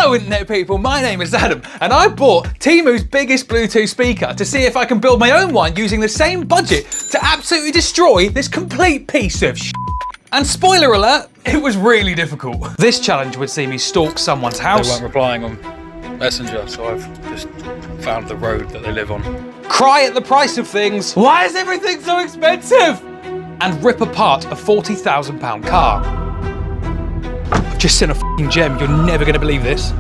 Hello internet people, my name is Adam and I bought Temu's biggest Bluetooth speaker to see if I can build my own one using the same budget to absolutely destroy this complete piece of shit. And spoiler alert, it was really difficult. This challenge would see me stalk someone's house. They weren't replying on Messenger, so I've just found the road that they live on. Cry at the price of things. Why is everything so expensive? And rip apart a £40,000 car. I've just seen a f***ing gem, you're never gonna believe this.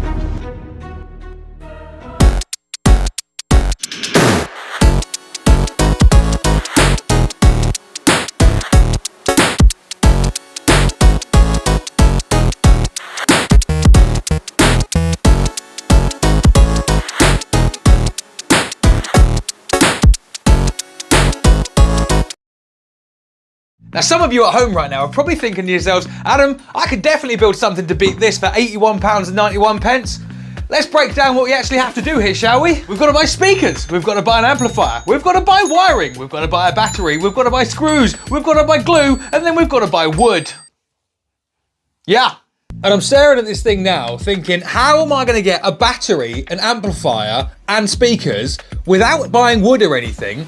Now some of you at home right now are probably thinking to yourselves, Adam, I could definitely build something to beat this for £81.91. Let's break down what we actually have to do here, shall we? We've got to buy speakers, we've got to buy an amplifier, we've got to buy wiring, we've got to buy a battery, we've got to buy screws, we've got to buy glue, and then we've got to buy wood. Yeah. And I'm staring at this thing now thinking, how am I going to get a battery, an amplifier, and speakers without buying wood or anything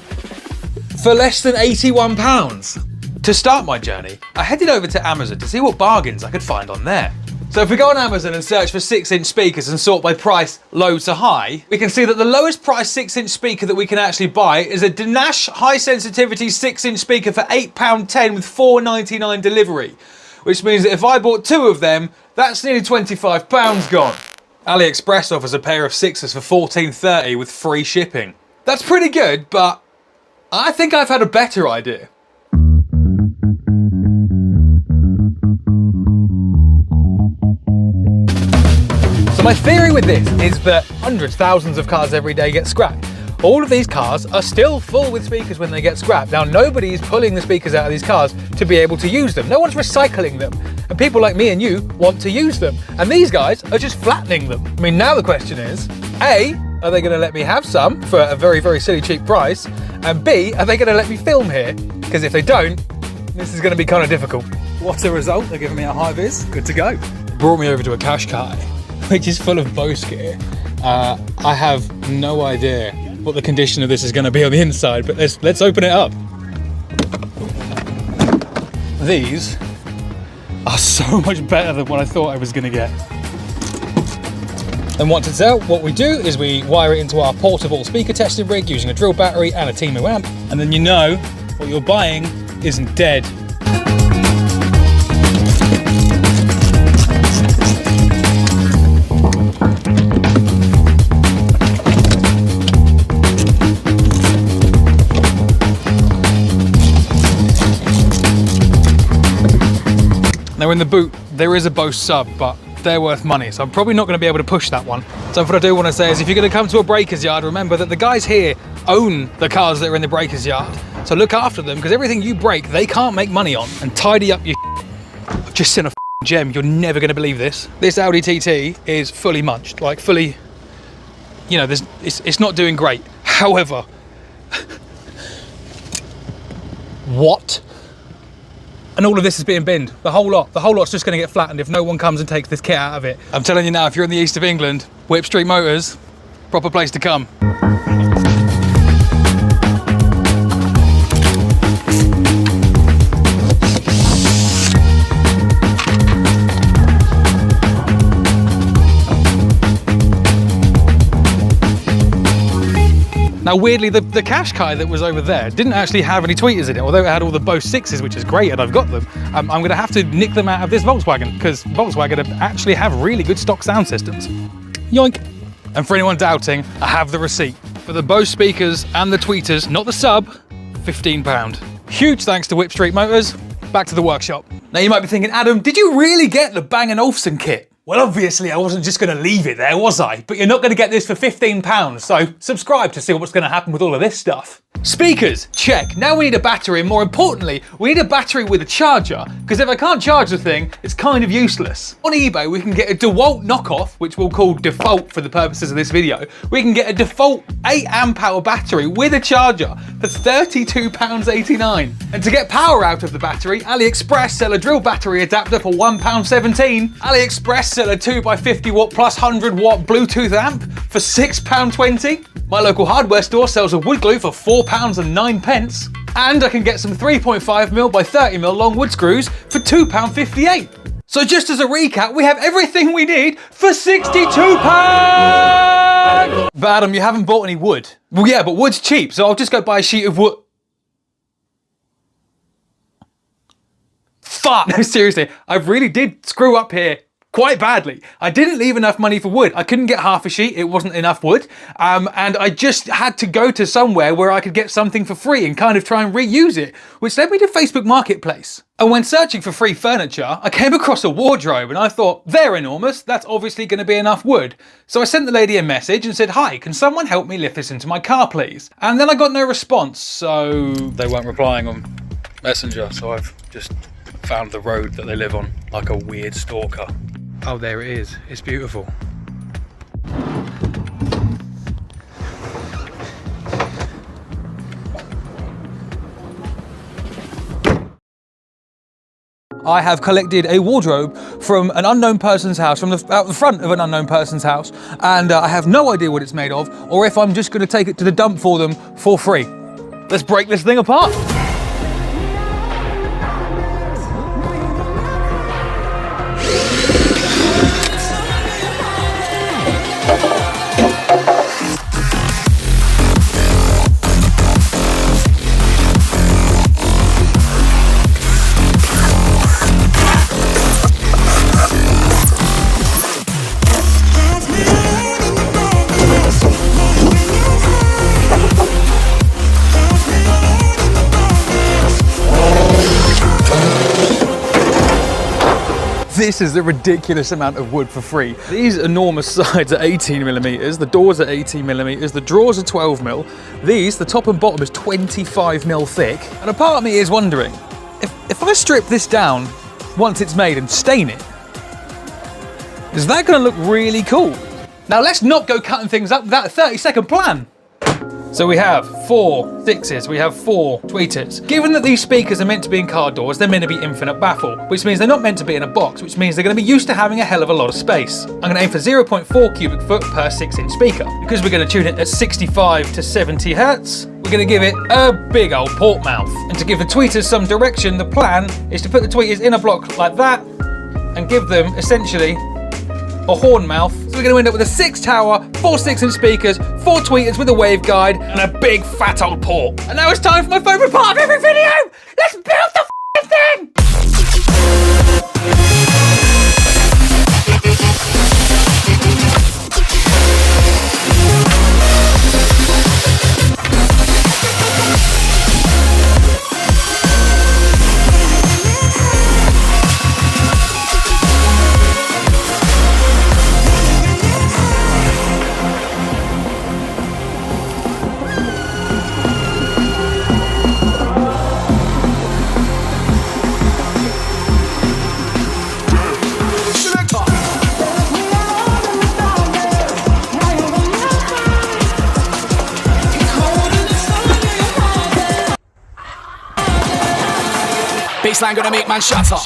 for less than £81? To start my journey, I headed over to Amazon to see what bargains I could find on there. So if we go on Amazon and search for 6-inch speakers and sort by price low to high, we can see that the lowest price 6-inch speaker that we can actually buy is a Dammit high sensitivity 6-inch speaker for £8.10 with £4.99 delivery. Which means that if I bought 2 of them, that's nearly £25 gone. AliExpress offers a pair of 6s for £14.30 with free shipping. That's pretty good, but I think I've had a better idea. So my theory with this is that hundreds, thousands of cars every day get scrapped. All of these cars are still full with speakers when they get scrapped. Now nobody is pulling the speakers out of these cars to be able to use them. No one's recycling them. And people like me and you want to use them. And these guys are just flattening them. I mean, now the question is, A, are they gonna let me have some for a very, very silly cheap price? And B, are they gonna let me film here? Because if they don't, this is gonna be kind of difficult. What's the result? They're giving me a high vis. Good to go. Brought me over to a cash car, which is full of Bose gear. I have no idea what the condition of this is going to be on the inside, but let's open it up. These are so much better than what I thought I was going to get. And once it's out, what we do is we wire it into our portable speaker testing rig using a drill battery and a Temu amp, and then you know what you're buying isn't dead. Now in the boot, there is a Bose sub, but they're worth money, so I'm probably not going to be able to push that one. So what I do want to say is if you're going to come to a breaker's yard, remember that the guys here own the cars that are in the breaker's yard. So look after them, because everything you break, they can't make money on. And tidy up your I've just seen a gem, you're never going to believe this. This Audi TT is fully munched, like fully, you know, it's not doing great. However, what? And all of this is being binned. The whole lot's just going to get flattened if no one comes and takes this kit out of it. I'm telling you now, if you're in the east of England, Whip Street Motors, proper place to come. Now weirdly, the Qashqai that was over there didn't actually have any tweeters in it, although it had all the Bose 6s, which is great, and I've got them. I'm going to have to nick them out of this Volkswagen, because Volkswagen actually have really good stock sound systems. Yoink. And for anyone doubting, I have the receipt. For the Bose speakers and the tweeters, not the sub, £15. Huge thanks to Whip Street Motors. Back to the workshop. Now you might be thinking, Adam, did you really get the Bang & Olufsen kit? Well, obviously I wasn't just going to leave it there, was I? But you're not going to get this for £15, so subscribe to see what's going to happen with all of this stuff. Speakers, check. Now we need a battery, and more importantly, we need a battery with a charger, because if I can't charge the thing, it's kind of useless. On eBay, we can get a DeWalt knockoff, which we'll call default for the purposes of this video. We can get a default 8 amp hour battery with a charger for £32.89. And to get power out of the battery, AliExpress sell a drill battery adapter for £1.17. AliExpress sell a 2x50 watt plus 100 watt Bluetooth amp for £6.20. My local hardware store sells a wood glue for £4.09. And I can get some 3.5mm by 30mm long wood screws for £2.58. So just as a recap, we have everything we need for £62. But Adam, you haven't bought any wood. Well, yeah, but wood's cheap, so I'll just go buy a sheet of wood. Fuck! No, seriously, I really did screw up here quite badly. I didn't leave enough money for wood. I couldn't get half a sheet, it wasn't enough wood. And I just had to go to somewhere where I could get something for free and kind of try and reuse it, which led me to Facebook Marketplace. And when searching for free furniture, I came across a wardrobe and I thought, they're enormous, that's obviously going to be enough wood. So I sent the lady a message and said, hi, can someone help me lift this into my car, please? And then I got no response, so... They weren't replying on Messenger, so I've just found the road that they live on, like a weird stalker. Oh, there it is. It's beautiful. I have collected a wardrobe from an unknown person's house, from out the front of an unknown person's house, and I have no idea what it's made of, or if I'm just going to take it to the dump for them for free. Let's break this thing apart. This is a ridiculous amount of wood for free. These enormous sides are 18mm, the doors are 18mm, the drawers are 12mm. These, the top and bottom is 25mm thick. And a part of me is wondering, if I strip this down once it's made and stain it, is that gonna look really cool? Now let's not go cutting things up without a 30-second plan. So we have 4 6s, we have 4 tweeters. Given that these speakers are meant to be in car doors, they're meant to be infinite baffle, which means they're not meant to be in a box, which means they're going to be used to having a hell of a lot of space. I'm going to aim for 0.4 cubic foot per 6-inch speaker. Because we're going to tune it at 65 to 70 hertz, we're going to give it a big old port mouth. And to give the tweeters some direction, the plan is to put the tweeters in a block like that and give them essentially a horn mouth. So we're going to end up with a 6-tower, 4 6-inch speakers, 4 tweeters with a waveguide, and a big fat old port. And now it's time for my favourite part of every video! Let's build the thing! Baseline gonna make man shatter.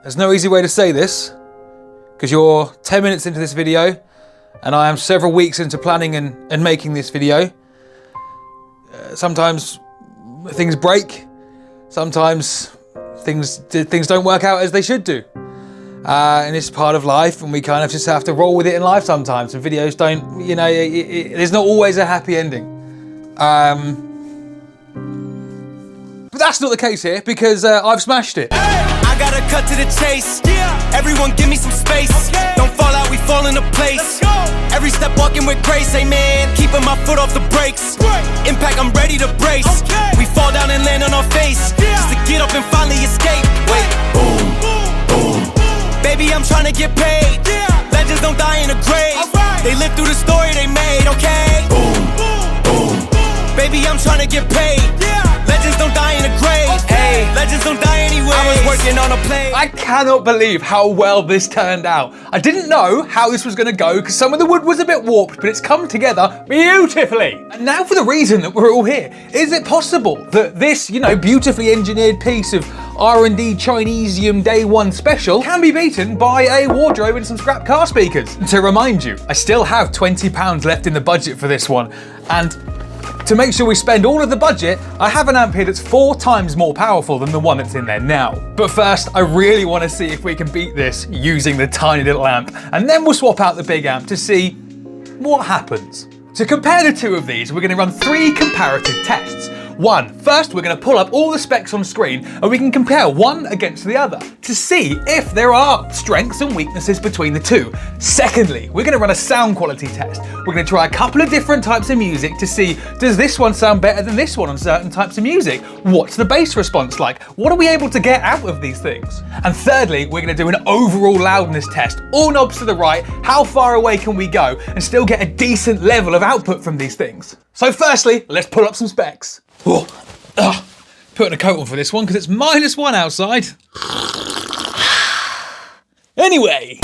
there's no easy way to say this, because you're 10 minutes into this video, and I am several weeks into planning and making this video. Sometimes things break, sometimes things don't work out as they should do. And it's part of life, and we kind of just have to roll with it in life sometimes. And videos don't, you know, there's not always a happy ending. But that's not the case here, because I've smashed it. I gotta cut to the chase. Everyone give me some space. Don't fall out, we fall into place. Every step walking with grace, amen. Keeping my foot off the brakes. Impact, I'm ready to brace. We fall down and land on our face, just to get up and finally escape. Wait, boom, boom. Baby, I'm trying to get paid. Legends don't die in a grave. They live through the story they made, okay? Boom, boom. Baby, I'm trying to get paid. Legends don't die in a grave. Hey, legends don't die anyway. I was working on a plane. I cannot believe how well this turned out. I didn't know how this was going to go because some of the wood was a bit warped, but it's come together beautifully. And now for the reason that we're all here. Is it possible that this, you know, beautifully engineered piece of R&D Chinesium Day 1 special can be beaten by a wardrobe and some scrap car speakers? To remind you, I still have £20 left in the budget for this one, and to make sure we spend all of the budget, I have an amp here that's 4 times more powerful than the one that's in there now. But first, I really want to see if we can beat this using the tiny little amp, and then we'll swap out the big amp to see what happens. To compare the two of these, we're going to run 3 comparative tests. First, we're going to pull up all the specs on screen and we can compare one against the other to see if there are strengths and weaknesses between the two. Secondly, we're going to run a sound quality test. We're going to try a couple of different types of music to see, does this one sound better than this one on certain types of music? What's the bass response like? What are we able to get out of these things? And thirdly, we're going to do an overall loudness test. All knobs to the right, how far away can we go and still get a decent level of output from these things? So firstly, let's pull up some specs. Putting a coat on for this one because it's -1 outside. Anyway.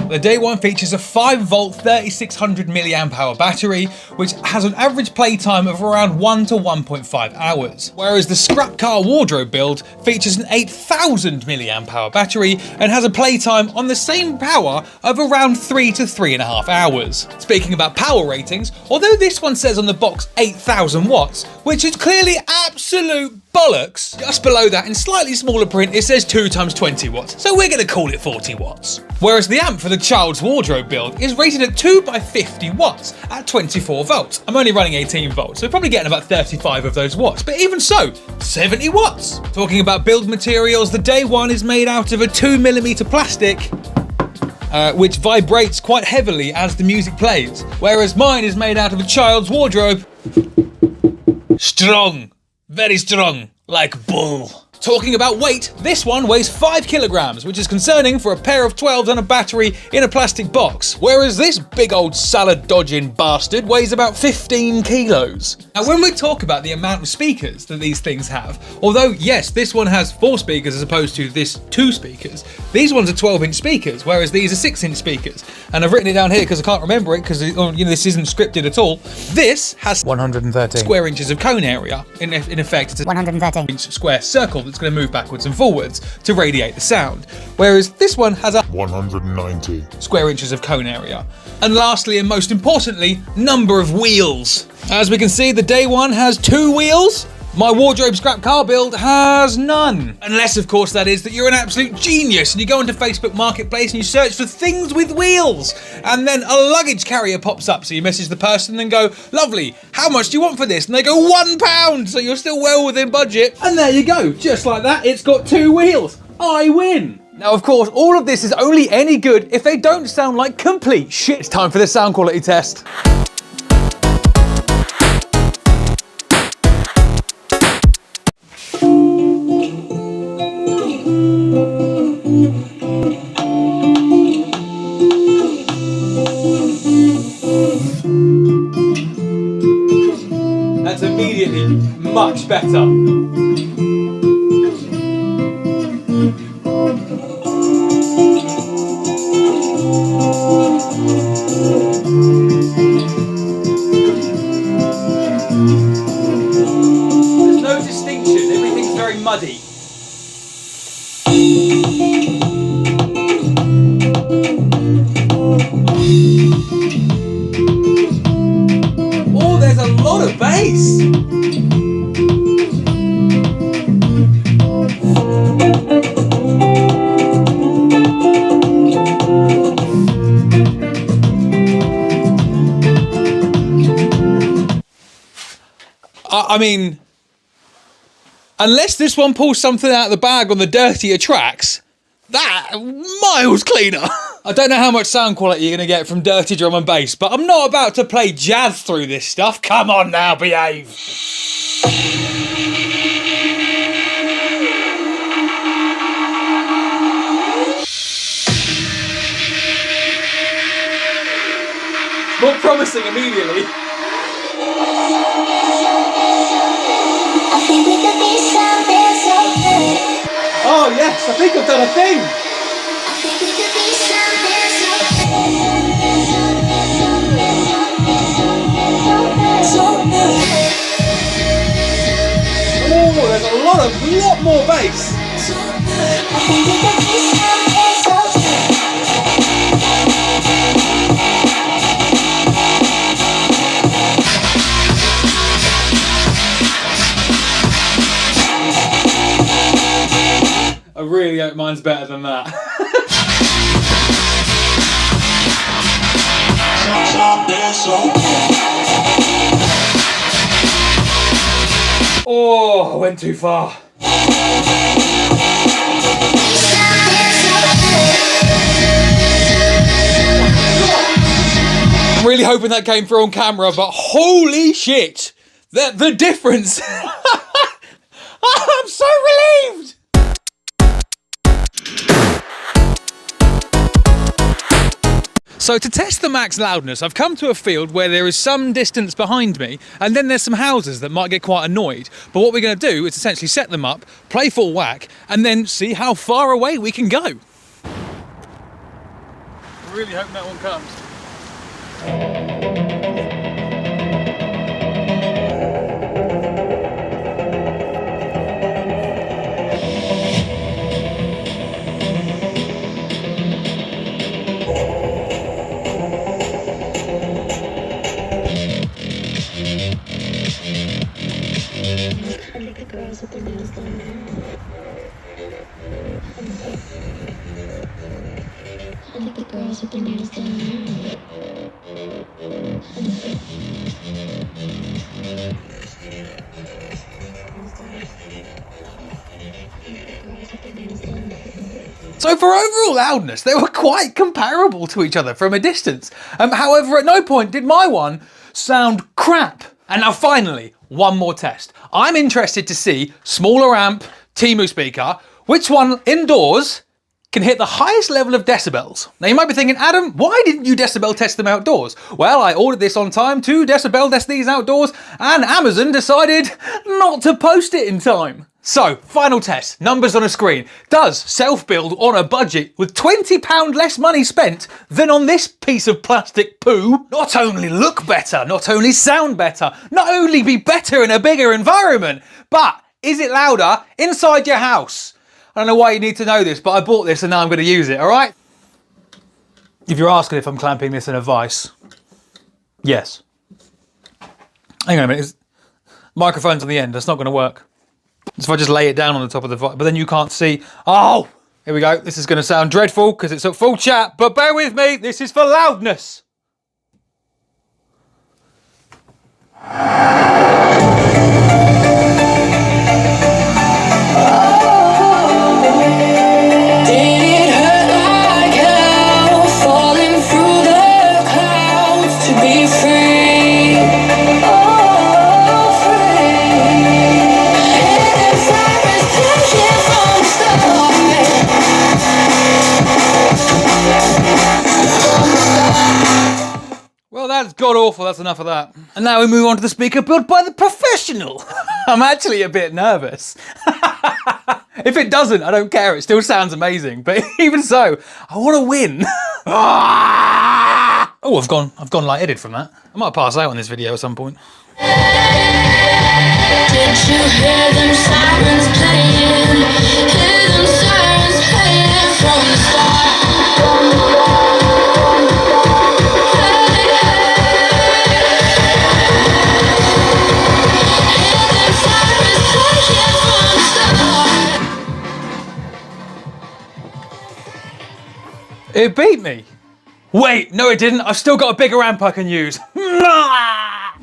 The Day 1 features a 5-volt 3600 mAh battery, which has an average playtime of around 1 to 1.5 hours. Whereas the Scrap Car Wardrobe build features an 8000 mAh battery and has a playtime on the same power of around 3 to 3.5 hours. Speaking about power ratings, although this one says on the box 8000 watts, which is clearly absolute bollocks, just below that in slightly smaller print it says 2 times 20 watts, so we're going to call it 40 watts. Whereas the amp for the Child's Wardrobe build is rated at 2 by 50 watts at 24 volts. I'm only running 18 volts, so probably getting about 35 of those watts, but even so, 70 watts. Talking about build materials, the Day 1 is made out of a 2mm plastic, which vibrates quite heavily as the music plays, whereas mine is made out of a Child's Wardrobe. Strong. Very strong, like bull. Talking about weight, this one weighs 5 kilograms, which is concerning for a pair of 12s and a battery in a plastic box, whereas this big old salad dodging bastard weighs about 15 kilos. Now when we talk about the amount of speakers that these things have, although yes, this one has 4 speakers as opposed to this 2 speakers, these ones are 12-inch speakers, whereas these are 6-inch speakers. And I've written it down here because I can't remember it because you know, this isn't scripted at all. This has 113 square inches of cone area. In effect, it's a 113-inch square circle that's going to move backwards and forwards to radiate the sound, whereas this one has a 190 square inches of cone area. And lastly, and most importantly, number of wheels. As we can see, the Day 1 has 2 wheels. My Wardrobe Scrap Car build has none. Unless, of course, that is that you're an absolute genius and you go into Facebook Marketplace and you search for things with wheels. And then a luggage carrier pops up. So you message the person and go, lovely, how much do you want for this? And they go, £1. So you're still well within budget. And there you go. Just like that, it's got 2 wheels. I win. Now, of course, all of this is only any good if they don't sound like complete shit. It's time for the sound quality test. That's immediately much better. There's no distinction I mean, unless this one pulls something out of the bag on the dirtier tracks, that miles cleaner. I don't know how much sound quality you're gonna get from dirty drum and bass, but I'm not about to play jazz through this stuff. Come on now, behave. Not promising immediately. Oh yes, I think I've done a thing. Oh, there's a lot more bass. I really hope mine's better than that. Oh, I went too far. I'm really hoping that came through on camera, but holy shit, the difference. I'm so relieved. So to test the max loudness, I've come to a field where there is some distance behind me, and then there's some houses that might get quite annoyed. But what we're going to do is essentially set them up, play full whack, and then see how far away we can go. I really hope that one comes. So for overall loudness, they were quite comparable to each other from a distance. However, at no point did my one sound crap. And now finally, one more test. I'm interested to see smaller amp, Temu speaker, which one indoors can hit the highest level of decibels. Now you might be thinking, Adam, why didn't you decibel test them outdoors? Well, I ordered this on time to decibel test these outdoors, and Amazon decided not to post it in time. So, final test, numbers on a screen. Does self-build on a budget with £20 less money spent than on this piece of plastic poo not only look better, not only sound better, not only be better in a bigger environment, but is it louder inside your house? I don't know why you need to know this, but I bought this and now I'm going to use it, all right? If you're asking if I'm clamping this in a vise, yes. Hang on a minute, microphone's on the end, that's not going to work. So if I just lay it down on the top of the vise, but then you can't see. Oh, here we go. This is going to sound dreadful because it's at full chat, but bear with me, this is for loudness. That's god awful, that's enough of that. And now we move on to the speaker built by the professional. I'm actually a bit nervous. If it doesn't, I don't care, it still sounds amazing. But even so, I want to win. Oh, I've gone light-headed from that. I might pass out on this video at some point. Did you hear them sirens playing? Hear them sirens playing from the start? It beat me. Wait, no it didn't. I've still got a bigger amp I can use.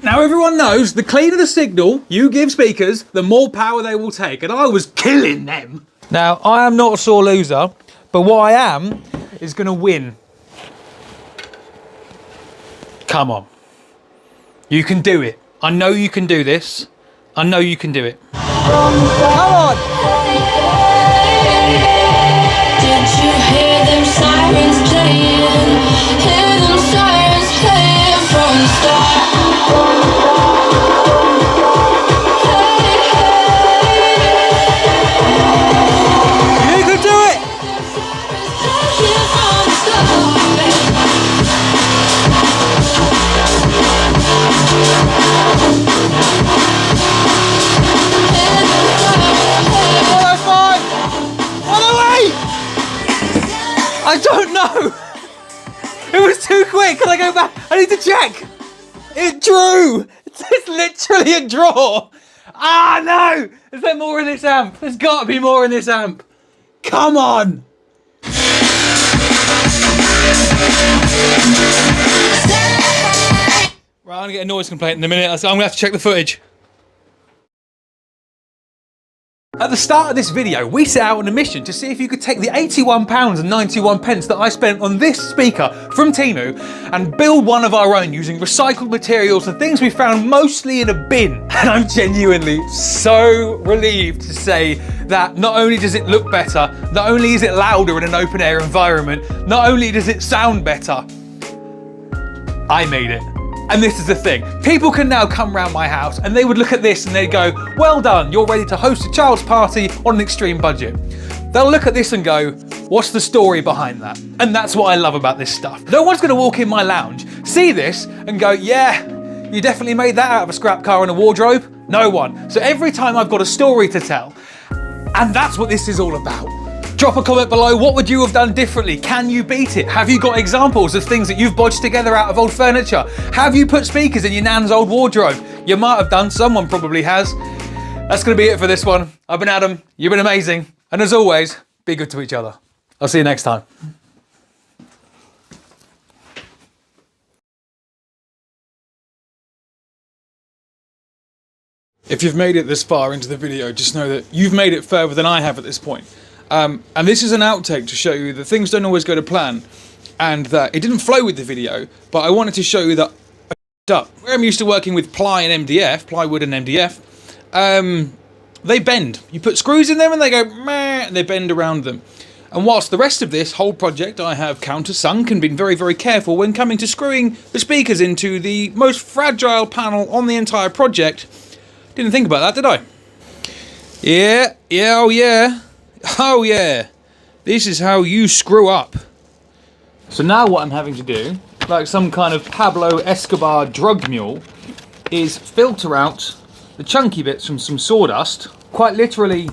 Now everyone knows the cleaner the signal you give speakers, the more power they will take, and I was killing them. Now, I am not a sore loser, but what I am is gonna win. Come on. You can do it. I know you can do this. I know you can do it. Come on! Did you hear them sirens playing? Hear them sirens playing from the start. You can do it! Oh, that's fine! Run away! I don't know! It was too quick! Can I go back? I need to check! It drew! It's literally a draw! Ah, no! Is there more in this amp? There's got to be more in this amp. Come on! Right, I'm gonna get a noise complaint in a minute. I'm gonna have to check the footage. At the start of this video, we set out on a mission to see if you could take the £81.91 that I spent on this speaker from Temu and build one of our own using recycled materials and things we found mostly in a bin. And I'm genuinely so relieved to say that not only does it look better, not only is it louder in an open air environment, not only does it sound better, I made it. And this is the thing, people can now come round my house and they would look at this and they'd go, well done, you're ready to host a child's party on an extreme budget. They'll look at this and go, what's the story behind that? And that's what I love about this stuff. No one's gonna walk in my lounge, see this and go, yeah, you definitely made that out of a scrap car and a wardrobe. No one. So every time I've got a story to tell, and that's what this is all about. Drop a comment below, what would you have done differently? Can you beat it? Have you got examples of things that you've bodged together out of old furniture? Have you put speakers in your nan's old wardrobe? You might have done, someone probably has. That's gonna be it for this one. I've been Adam, you've been amazing. And as always, be good to each other. I'll see you next time. If you've made it this far into the video, just know that you've made it further than I have at this point. And this is an outtake to show you that things don't always go to plan and that it didn't flow with the video, but I wanted to show you that I f***ed up. Where I'm used to working with plywood and MDF, they bend. You put screws in them and they go meh, and they bend around them. And whilst the rest of this whole project I have countersunk and been very, very careful when coming to screwing the speakers into the most fragile panel on the entire project, didn't think about that, did I? Oh yeah, this is how you screw up. So now what I'm having to do, like some kind of Pablo Escobar drug mule, is filter out the chunky bits from some sawdust, quite literally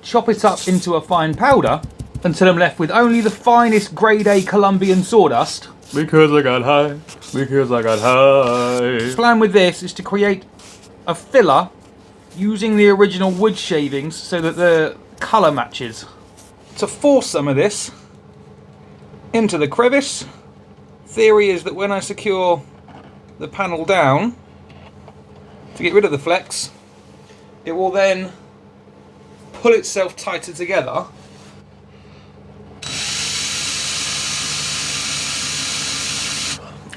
chop it up into a fine powder until I'm left with only the finest grade A Colombian sawdust. Because I got high. The plan with this is to create a filler using the original wood shavings so that the colour matches. To force some of this into the crevice, theory is that when I secure the panel down to get rid of the flex, it will then pull itself tighter together.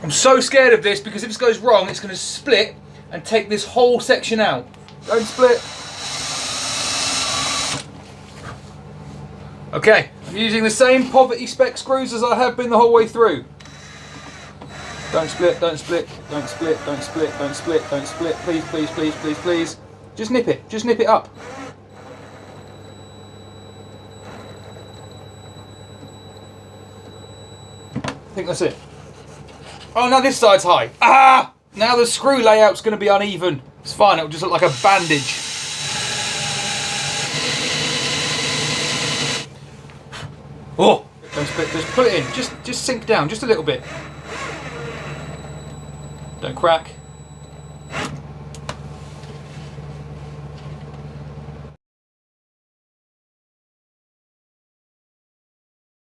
I'm so scared of this because if this goes wrong, it's going to split and take this whole section out. Don't split. Okay, I'm using the same poverty spec screws as I have been the whole way through. Don't split, don't split, don't split, don't split, don't split, don't split. Please, please, please, please, please. Just nip it up. I think that's it. Oh, now this side's high. Ah! Now the screw layout's going to be uneven. It's fine, it'll just look like a bandage. Oh! Don't split, just put it in. Just sink down, just a little bit. Don't crack.